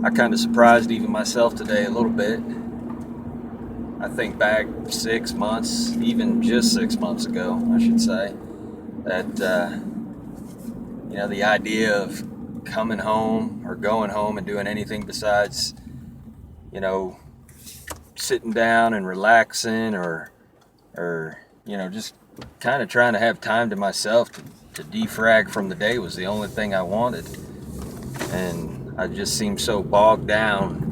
I kind of surprised even myself today a little bit. I think back 6 months, even just 6 months ago, I should say, that, the idea of coming home or going home and doing anything besides, you know, sitting down and relaxing or just kind of trying to have time to myself to defrag from the day was the only thing I wanted. And I just seemed so bogged down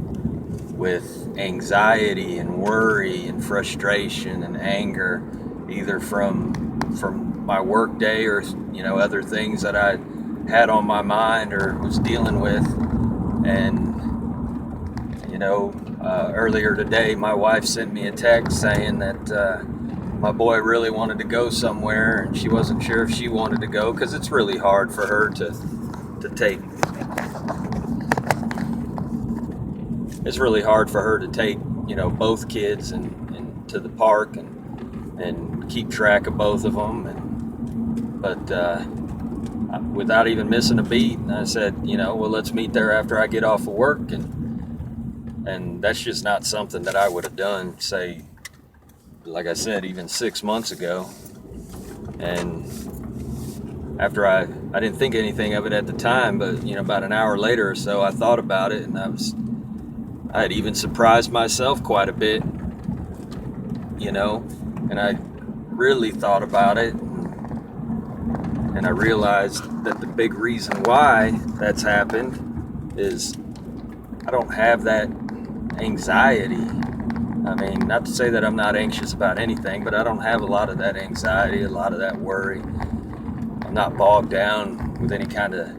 with anxiety and worry and frustration and anger, either from my work day or other things that I had on my mind or was dealing with. And earlier today, my wife sent me a text saying that my boy really wanted to go somewhere, and she wasn't sure if she wanted to go because it's really hard for her to take. It's really hard for her to take both kids and to the park and keep track of both of them. But without even missing a beat, I said, well, let's meet there after I get off of work, and that's just not something that I would have done, say, like I said, even 6 months ago. And after I didn't think anything of it at the time, but about an hour later or so, I thought about it, and I had even surprised myself quite a bit, and I really thought about it, and I realized that the big reason why that's happened is I don't have that anxiety. I mean, not to say that I'm not anxious about anything, but I don't have a lot of that anxiety, a lot of that worry. I'm not bogged down with any kind of,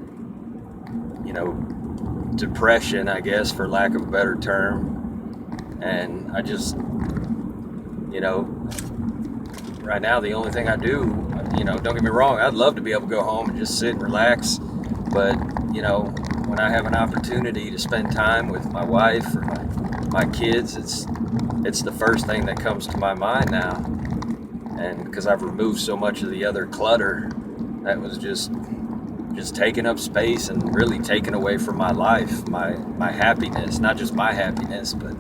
depression, I guess, for lack of a better term. And I just, right now, the only thing I do, don't get me wrong, I'd love to be able to go home and just sit and relax. But, when I have an opportunity to spend time with my wife or my kids, it's the first thing that comes to my mind now. And because I've removed so much of the other clutter that was just taking up space and really taking away from my life, my happiness, not just my happiness, but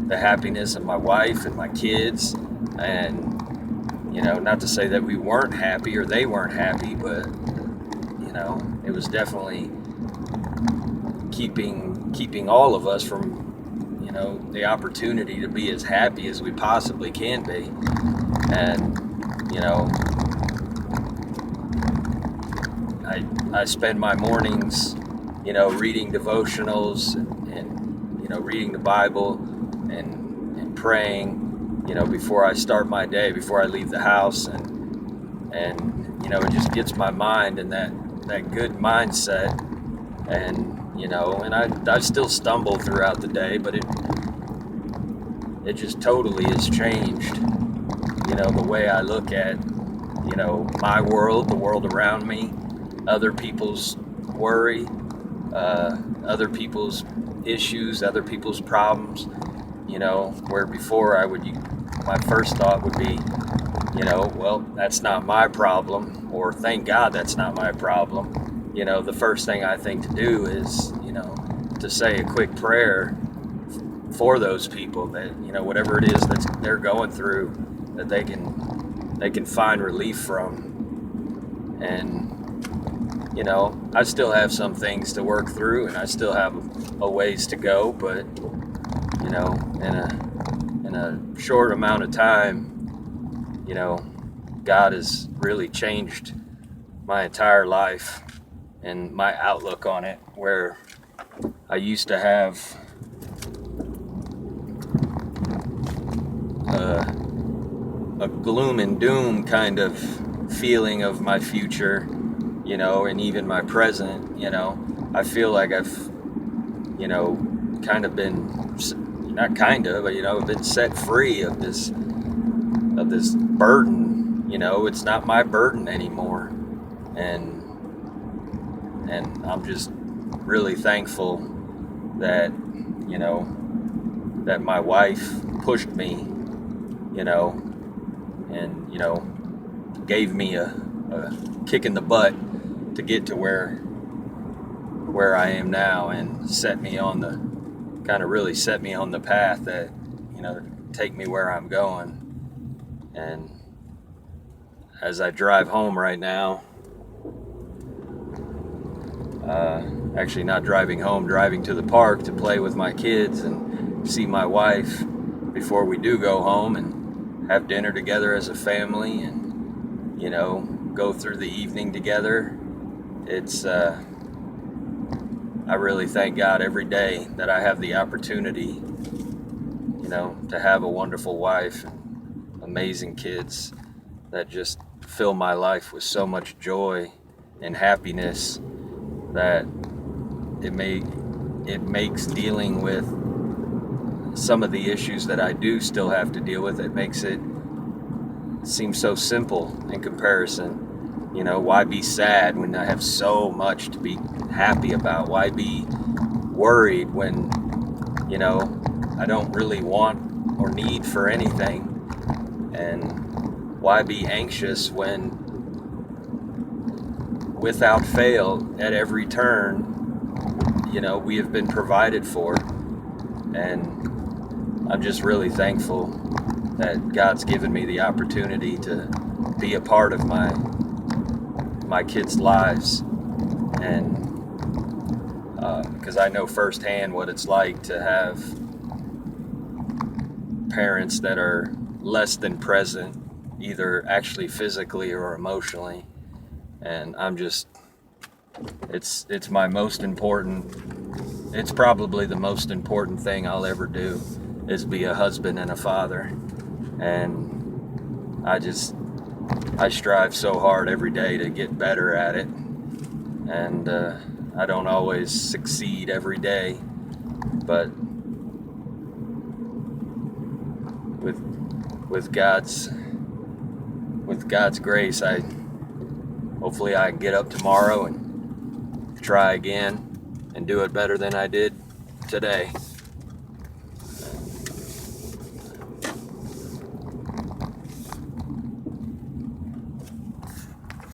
the happiness of my wife and my kids. And not to say that we weren't happy or they weren't happy, but it was definitely keeping all of us from the opportunity to be as happy as we possibly can be. And I spend my mornings reading devotionals and reading the Bible and praying before I start my day, before I leave the house, and it just gets my mind in that good mindset. And and I still stumble throughout the day, but it just totally has changed the way I look at my world, the world around me, other people's worry, other people's issues, other people's problems. Where before my first thought would be, well, that's not my problem, or thank God that's not my problem. The first thing I think to do is, to say a quick prayer for those people that, whatever it is that they're going through, that they can find relief from. And, I still have some things to work through, and I still have a ways to go, but, in a short amount of time, God has really changed my entire life and my outlook on it, where I used to have a gloom and doom kind of feeling of my future, and even my present. I feel like I've, kind of been, not kind of, but, been set free of this burden. It's not my burden anymore. And I'm just really thankful that, that my wife pushed me, and, gave me a kick in the butt to get to where I am now, and set me on kind of really set me on the path that, take me where I'm going. And as I drive home right now, actually not driving home, driving to the park to play with my kids and see my wife before we do go home and have dinner together as a family and, go through the evening together. It's, I really thank God every day that I have the opportunity, to have a wonderful wife and amazing kids that just fill my life with so much joy and happiness that it makes dealing with some of the issues that I do still have to deal with, it makes it seem so simple in comparison. Why be sad when I have so much to be happy about? Why be worried when, I don't really want or need for anything? And why be anxious when, without fail, at every turn, we have been provided for? And I'm just really thankful that God's given me the opportunity to be a part of my kids' lives, and because I know firsthand what it's like to have parents that are less than present, either actually physically or emotionally. And it's probably the most important thing I'll ever do, is be a husband and a father. And I strive so hard every day to get better at it. And I don't always succeed every day, but with God's grace, hopefully I can get up tomorrow and try again and do it better than I did today.